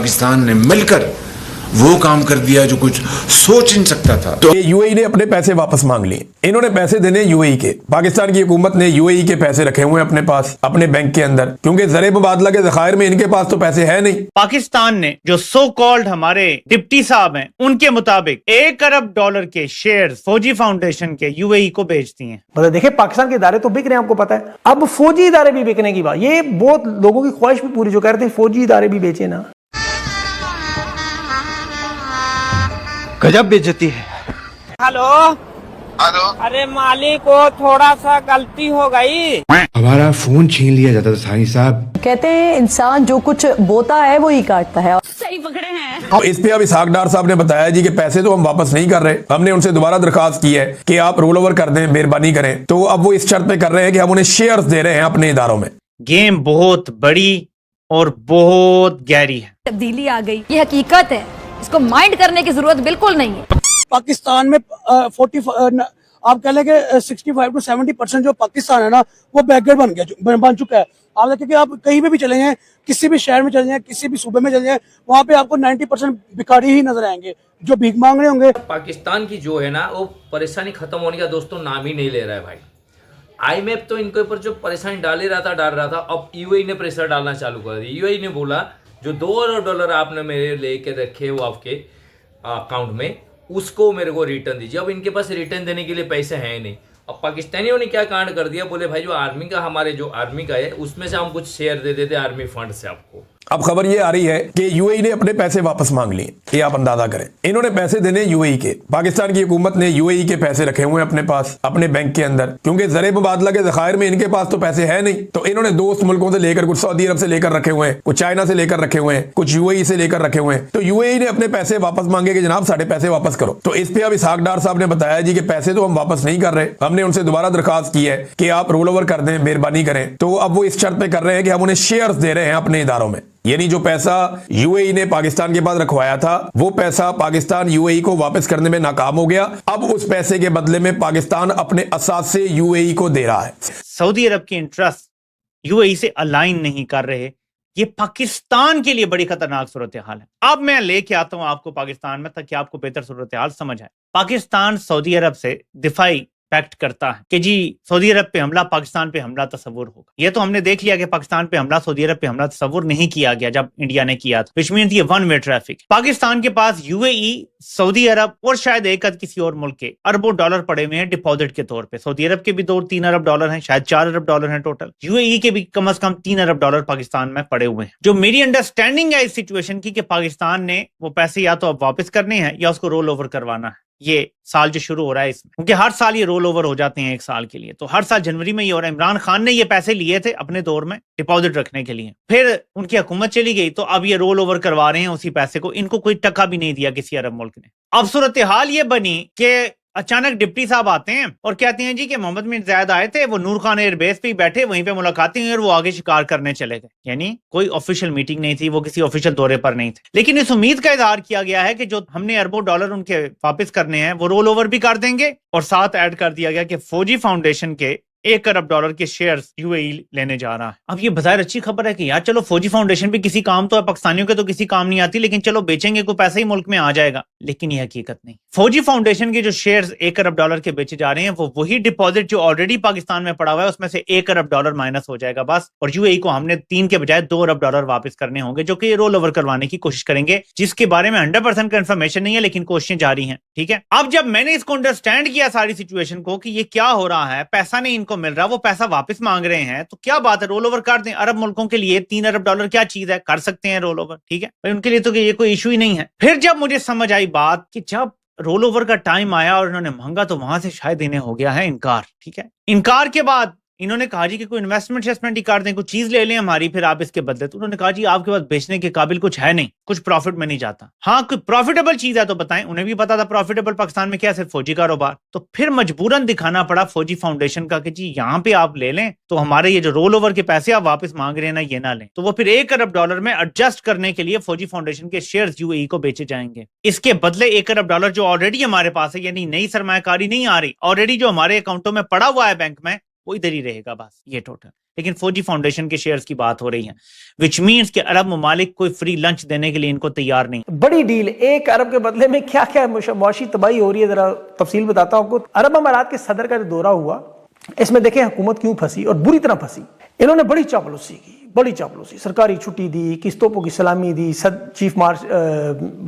पाकिस्तान ने मिलकर वो काम कर दिया जो कुछ सोच नहीं सकता था। तो यूएई ने अपने पैसे वापस मांग लिए। इन्होंने पैसे देने यूएई के, पाकिस्तान की हुकूमत ने यूएई के पैसे रखे हुए हैं अपने पास, अपने बैंक के अंदर, क्योंकि ज़र मुबादला के ज़खायर में इनके पास तो पैसे है नहीं। पाकिस्तान ने जो सो कॉल्ड हमारे डिप्टी साहब हैं, उनके मुताबिक $1 अरब के शेयर फौजी फाउंडेशन के यूएई को बेच दिए। मतलब देखिए, पाकिस्तान के इदारे तो बिक रहे हैं, आपको पता है। अब फौजी इदारे भी बिकने की बात, ये बहुत लोगों की ख्वाहिश भी पूरी, जो कह रहे थे फौजी इदारे भी बेचे ना। गजब बेइज्जती है। हेलो हेलो, अरे मालिक को थोड़ा सा गलती हो गई, हमारा फोन छीन लिया जाता था साईं साहब। कहते हैं इंसान जो कुछ बोता है वो ही काटता है। सही पकड़े हैं। अब इस पे अब इसहाक डार साहब ने बताया जी कि पैसे तो हम वापस नहीं कर रहे, हमने उनसे दोबारा दरखास्त की है कि आप रोल ओवर कर दें, मेहरबानी करें। तो अब वो इस शर्त पे कर रहे हैं कि हम उन्हें शेयर्स दे रहे हैं अपने इदारों में। गेम बहुत बड़ी और बहुत गहरी है। तब्दीली आ गई, ये हकीकत है, इसको माइंड करने की जरूरत बिल्कुल नहीं है। पाकिस्तान में 40 आप कह लें कि 65 to 70% जो पाकिस्तान है ना, वो बैकवर्ड बन चुका है। आप देखिए कि आप कहीं पे भी चले जाएं, किसी भी शहर में चले जाएं, किसी भी सूबे में चले जाएं, वहाँ पे आपको 90% भिखारी ही नजर आएंगे जो भीख मांग रहे होंगे। पाकिस्तान की जो है ना, वो परेशानी खत्म होने का दोस्तों नाम ही नहीं ले रहा है भाई। IMF तो इनके ऊपर जो परेशानी डाल रहा था, अब यूएई ने प्रेशर डालना चालू कर दिया। यूएई ने बोला जो $2 अरब आपने मेरे लेके रखे वो आपके अकाउंट में, उसको मेरे को रिटर्न दीजिए। अब इनके पास रिटर्न देने के लिए पैसे हैं नहीं। अब पाकिस्तानियों ने क्या कांड कर दिया, बोले भाई जो आर्मी का, हमारे जो आर्मी का है उसमें से हम कुछ शेयर दे देते आर्मी फंड से आपको। अब खबर ये आ रही है कि यूएई ने अपने पैसे वापस मांग लिए, ये आप अंदाजा करें। इन्होंने पैसे देने यूएई के, पाकिस्तान की हुकूमत ने यूएई के पैसे रखे हुए हैं अपने पास, अपने बैंक के अंदर, क्योंकि ज़र मुबादला के ज़खायर में इनके पास तो पैसे है नहीं। तो इन्होंने दोस्त मुल्कों से लेकर, कुछ सऊदी अरब से लेकर रखे हुए हैं, कुछ चाइना से लेकर रखे हुए हैं, कुछ यूएई से लेकर रखे हुए हैं। तो यूएई ने अपने पैसे वापस मांगे कि जनाब साढ़े पैसे वापस करो। तो इस पे अब इसहाक डार साहब ने बताया जी कि पैसे तो हम वापस नहीं कर रहे, हमने उनसे दोबारा दरखास्त की है कि आप रोल ओवर कर दें, मेहरबानी करें। तो अब वो इस शर्त पे कर रहे हैं कि हम उन्हें शेयर्स दे रहे हैं अपने इदारों में। यानी जो पैसा यूएई ने पाकिस्तान के पास रखवाया था, वो पैसा पाकिस्तान यूएई को वापस करने में नाकाम हो गया। अब उस पैसे के बदले में पाकिस्तान अपने असासे यूएई को दे रहा है। सऊदी अरब की इंटरेस्ट यूएई से अलाइन नहीं कर रहे। ये पाकिस्तान के लिए बड़ी खतरनाक सूरत हाल है। अब मैं लेके आता हूं आपको पाकिस्तान में, ताकि आपको बेहतर सूरत हाल समझ आए। पाकिस्तान सऊदी अरब से दिफाई पैक्ट करता है कि जी सऊदी अरब पे हमला, पाकिस्तान पे हमला तस्वुर होगा। ये तो हमने देख लिया कि पाकिस्तान पे हमला, सऊदी अरब पे हमला तस्वुर नहीं किया गया जब इंडिया ने किया था, विच मींस ये वन वे ट्रैफिक। पाकिस्तान के पास यूएई, सऊदी अरब और शायद एक आध किसी और मुल्क के अरबों डॉलर पड़े हुए हैं डिपॉजिट के तौर पे। सऊदी अरब के भी 2-3 अरब डॉलर हैं, शायद 4 अरब डॉलर हैं टोटल। यूएई के भी कम से कम 3 अरब डॉलर पाकिस्तान में पड़े हुए हैं। जो मेरी अंडरस्टैंडिंग है इस सिचुएशन की कि पाकिस्तान ने वो पैसे या तो अब वापस करने हैं या उसको रोल ओवर करवाना है। ये साल जो शुरू हो रहा है इसमें, क्योंकि हर साल ये रोल ओवर हो जाते हैं 1 साल के लिए, तो हर साल जनवरी में ये हो रहा है। इमरान खान ने ये पैसे लिए थे अपने दौर में डिपॉजिट रखने के लिए, फिर उनकी हुकूमत चली गई, तो अब ये रोल ओवर करवा रहे हैं उसी पैसे को। इनको कोई टका भी नहीं दिया किसी अरब मुल्क ने। अब सूरत हाल ये बनी कि अचानक डिप्टी साहब आते हैं और कहते हैं जी कि मोहम्मद बिन जायद आए थे, वो नूर खान एयरबेस पे बैठे, वहीं पे मुलाकातें हुई और वो आगे शिकार करने चले गए। यानी कोई ऑफिशियल मीटिंग नहीं थी, वो किसी ऑफिशियल दौरे पर नहीं थे। लेकिन इस उम्मीद का इजहार किया गया है कि जो हमने अरबों डॉलर उनके वापस करने हैं वो रोल ओवर भी कर देंगे, और साथ ऐड कर दिया गया कि फौजी फाउंडेशन के $1 अरब के शेयर्स यूएई लेने जा रहा है। अब ये बाहर अच्छी खबर है कि यार चलो फौजी फाउंडेशन भी किसी काम तो है, पाकिस्तानियों के तो किसी काम नहीं आती, लेकिन चलो बेचेंगे, कोई पैसा ही मुल्क में आ जाएगा। लेकिन ये हकीकत नहीं। फौजी फाउंडेशन के जो शेयर्स $1 अरब के बेचे जा रहे हैं, वो वही डिपॉजिट जो ऑलरेडी पाकिस्तान में पड़ा हुआ है उसमें से $1 अरब माइनस हो जाएगा बस, और यूएई को हमने 3 के बजाय $2 अरब वापस करने होंगे, जो कि रोल ओवर करवाने की कोशिश करेंगे, जिसके बारे में 100% कंफर्मेशन नहीं है, लेकिन कोशिशें जारी हैं। ठीक है, अब जब मैंने इसको अंडरस्टैंड किया सारी सिचुएशन को कि ये क्या हो रहा है, पैसा नहीं इनको मिल रहा, वो पैसा वापस मांग रहे हैं, तो क्या बात है, रोल ओवर कर दें। अरब मुल्कों के लिए $3 अरब क्या चीज है, कर सकते हैं रोल ओवर। ठीक है भाई, उनके लिए तो ये कोई इशू ही नहीं है। फिर जब मुझे समझ आई बात कि जब रोल ओवर का टाइम आया और इन्होंने मांगा, तो वहां से शायद इन्हें हो गया है इनकार। ठीक है, इनकार के बाद इन्होंने कहा जी कि कोई इन्वेस्टमेंट ही कर दें, कुछ चीज ले लें हमारी, फिर आप इसके बदले। तो उन्होंने कहा जी आपके पास बेचने के काबिल कुछ है नहीं, कुछ प्रॉफिट में नहीं जाता। हाँ, कोई प्रॉफिटेबल चीज है तो बताएं। उन्हें भी पता था प्रॉफिटेबल पाकिस्तान में क्या, सिर्फ फौजी कारोबार। तो फिर मजबूरन दिखाना पड़ा फौजी फाउंडेशन का कि जी यहाँ पे आप ले लें, तो हमारे ये जो रोल ओवर के पैसे आप वापस मांग रहे हैं ना, ये ना लें। तो वो फिर $1 अरब में एडजस्ट करने के लिए फौजी फाउंडेशन के शेयर्स यूएई को बेचे जाएंगे। इसके बदले $1 अरब जो ऑलरेडी हमारे पास है, यानी नई सरमायाकारी नहीं आ रही, ऑलरेडी जो हमारे अकाउंटों में पड़ा हुआ है बैंक में, वो इधर ही रहेगा बस। ये टोटल लेकिन फौजी फाउंडेशन के शेयर्स की बात हो रही है, विच मीन्स कि अरब ममालिक कोई फ्री लंच देने के लिए इनको तैयार नहीं। बड़ी डील, 1 अरब के बदले में क्या क्या मुआशी तबाही हो रही है, जरा तफसील बताता हूं आपको। अरब अमारात के सदर का जो दौरा हुआ, इसमें देखें हुकूमत क्यों फंसी और बुरी तरह फंसी। इन्होंने बड़ी चापलूसी की, बड़ी चापलूसी, सरकारी छुट्टी दी, किस्तों की सलामी दी, चीफ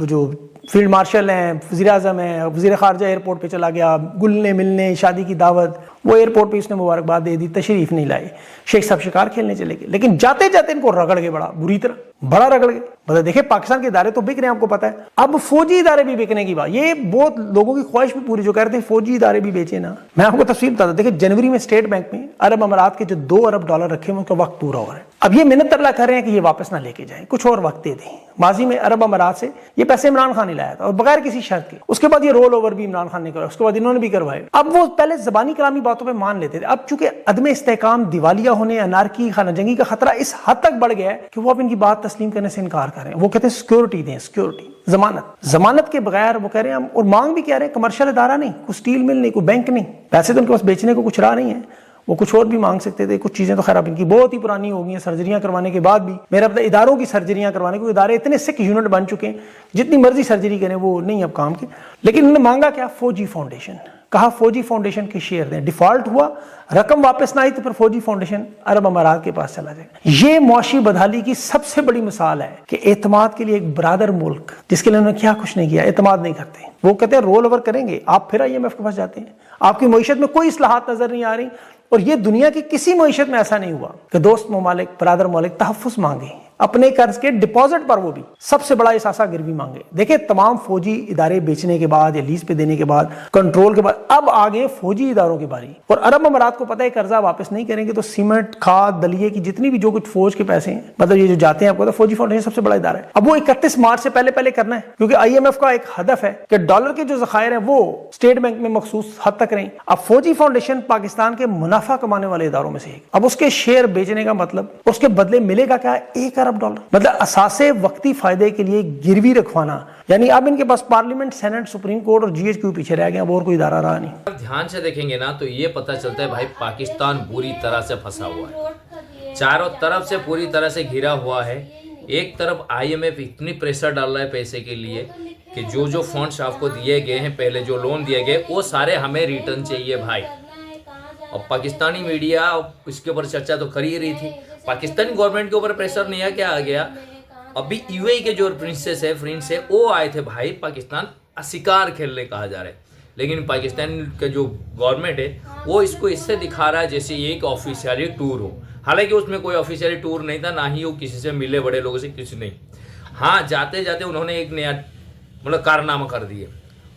जो फील्ड मार्शल हैं, वज़ीर आज़म हैं, वज़ीर ख़ारजा एयरपोर्ट पे चला गया, गुलने मिलने, शादी की दावत, वो एयरपोर्ट पे उसने मुबारकबाद दे दी, तशरीफ नहीं लाई, शेख साहब शिकार खेलने चले गए, लेकिन जाते जाते इनको रगड़ गए, बुरी तरह बड़ा रगड़ गए। मतलब देखिए पाकिस्तान के इदारे तो बिक रहे हैं, आपको पता है, अब फौजी इदारे भी बिकने की बात, ये बहुत लोगों की ख्वाहिश भी पूरी, जो कह रहे थे फौजी इदारे भी बेचे ना। मैं आपको तफसील बताता हूं, देखिए जनवरी में स्टेट बैंक में अरब अमारात के जो $2 अरब रखे हुए उनका वक्त पूरा हो रहा है। अब ये मिन्नत तरला कर रहे हैं कि ये वापस ना लेके जाएं, कुछ और वक्त दे दें। माजी में अरब अमारात से ये पैसे इमरान खान ने लाया था और बगैर किसी शर्त के, उसके बाद ये रोल ओवर भी इमरान खान ने कराया, उसके बाद इन्होंने भी करवाए। अब वो पहले जबानी कलामी बातों पे मान लेते थे, अब चूंकि अदम इस्तेहकाम, दिवालिया होने, अनारकी, खानाजंगी का खतरा इस हद तक बढ़ गया है कि वो अब इनकी बात तस्लीम करने से इनकार कर रहे हैं। वो कहते हैं सिक्योरिटी दें, सिक्योरिटी, जमानत के बगैर वो कह रहे हैं हम, और मांग भी कह रहे हैं कमर्शियल इदारा नहीं, कोई स्टील मिल नहीं, कोई बैंक नहीं, पैसे तो उनके पास बेचने को कुछ रहा नहीं है, वो कुछ और भी मांग सकते थे। कुछ चीजें तो खैर अब इनकी बहुत ही पुरानी हो गई हैं, सर्जरियां करवाने के बाद भी, मेरा पता इदारों की सर्जरियां करवाने को, इदारे इतने सिक यूनिट बन चुके हैं, जितनी मर्जी सर्जरी करें वो नहीं अब काम के। लेकिन उन्होंने मांगा क्या, फौजी फाउंडेशन, कहा फौजी फाउंडेशन के शेयर दें, डिफॉल्ट हुआ, रकम वापस ना आई तो फिर फौजी फाउंडेशन अरब अमारात के पास चला जाएगा। ये मुआशी बदहाली की सबसे बड़ी मिसाल है कि एतमाद के लिए एक बरादर मुल्क, जिसके लिए उन्होंने क्या कुछ नहीं किया, एतमाद नहीं करते। वो कहते हैं रोल ओवर करेंगे, आप फिर IMF के पास जाते हैं, आपकी मईशत में कोई इस्लाहात नजर नहीं आ रही, और ये दुनिया की किसी मईशत में ऐसा नहीं हुआ कि दोस्त ममालिक, बरादर ममालिक तहफ़्फ़ुज़ मांगे अपने कर्ज के डिपॉजिट पर, वो भी सबसे बड़ा एहसासा गिरवी मांगे। देखिए तमाम फौजी इदारे बेचने के बाद या लीज पे देने के बाद, कंट्रोल के बाद, अब आ गए फौजी इदारों की बारी। और अरब अमारात को पता है कर्जा वापस नहीं करेंगे तो सीमेंट, खाद, दलिए की जितनी भी जो कुछ फौज के पैसे हैं, मतलब ये जो जाते हैं, आपको पता फौजी फाउंडेशन सबसे बड़ा इदारा है, अब वो 31 मार्च से पहले करना है, क्योंकि IMF का एक हदफ है कि डॉलर के जो ज़खायर है वो स्टेट बैंक में मखसूस हद तक रहें। अब फौजी फाउंडेशन पाकिस्तान के मुनाफा कमाने वाले इदारों में से एक, अब उसके शेयर बेचने का मतलब उसके बदले मिलेगा क्या, $1 अरब, मतलब असासे वक्ती फायदे के लिए गिरवी रखवाना। यानी अब इनके पास पार्लियामेंट, सेनेट, सुप्रीम कोर्ट और GHQ पीछे रह गए, अब और कोई इदारा रहा नहीं। ध्यान से देखेंगे ना तो ये पता चलता है भाई पाकिस्तान बुरी तरह से फंसा हुआ है, चारों तरफ से पूरी तरह से घिरा हुआ है। एक तरफ IMF इतनी प्रेशर डाल रहा है पैसे के लिए कि जो फंड्स आपको दिए गए हैं, पहले जो लोन दिए गए, वो सारे हमें रिटर्न चाहिए भाई। और पाकिस्तानी मीडिया इसके ऊपर चर्चा तो कर ही रही थी, पाकिस्तानी गवर्नमेंट के ऊपर प्रेशर नहीं है, क्या आ गया, अभी UAE के जो प्रिंस है वो आए थे भाई पाकिस्तान शिकार खेलने कहा जा रहा है, लेकिन पाकिस्तान का जो गवर्नमेंट है वो इसको इससे दिखा रहा है जैसे ये एक ऑफिशियली टूर हो, हालांकि उसमें कोई ऑफिशियली टूर नहीं था, ना ही वो किसी से मिले, बड़े लोगों से किसी नहीं। हाँ, जाते जाते उन्होंने एक नया मतलब कारनामा कर दिए।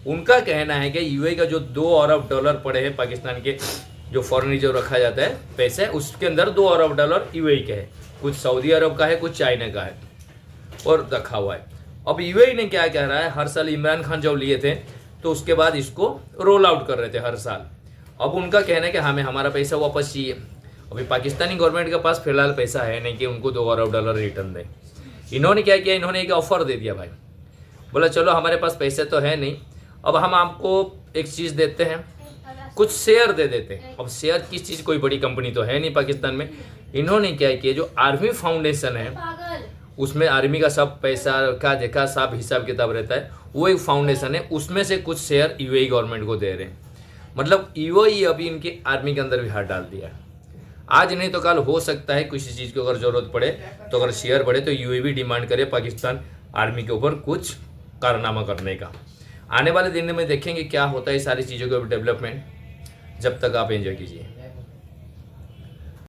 उनका कहना है कि UAE का जो $2 अरब पड़े हैं पाकिस्तान के, जो फॉरेन रिजर्व रखा जाता है पैसे, उसके अंदर $2 अरब UAE के है, कुछ सऊदी अरब का है, कुछ चाइना का है और रखा हुआ है। अब UAE ने क्या कह रहा है, हर साल इमरान खान जब लिए थे तो उसके बाद इसको रोल आउट कर रहे थे हर साल। अब उनका कहना है कि हमें हमारा पैसा वापस चाहिए। अभी पाकिस्तानी गवर्नमेंट के पास फिलहाल पैसा है नहीं कि उनको $2 अरब रिटर्न दें। इन्होंने क्या किया, इन्होंने एक ऑफर दे दिया भाई, बोला चलो हमारे पास पैसे तो है नहीं, अब हम आपको एक चीज़ देते हैं, कुछ शेयर दे देते हैं। अब शेयर किस चीज़, कोई बड़ी कंपनी तो है नहीं पाकिस्तान में। इन्होंने क्या किया, जो आर्मी फाउंडेशन है उसमें आर्मी का सब पैसा का देखा सब हिसाब किताब रहता है, वो एक फाउंडेशन है, उसमें से कुछ शेयर UAE गवर्नमेंट को दे रहे हैं। मतलब UAE अभी इनकी आर्मी के अंदर भी हाथ डाल दिया है। आज नहीं तो कल हो सकता है किसी चीज़ की अगर ज़रूरत पड़े तो अगर शेयर बढ़े तो UAE भी डिमांड करे पाकिस्तान आर्मी के ऊपर कुछ कारनामा करने का। आने वाले दिन में देखेंगे क्या होता है सारी चीज़ों के डेवलपमेंट। जब तक आप एंजॉय कीजिए।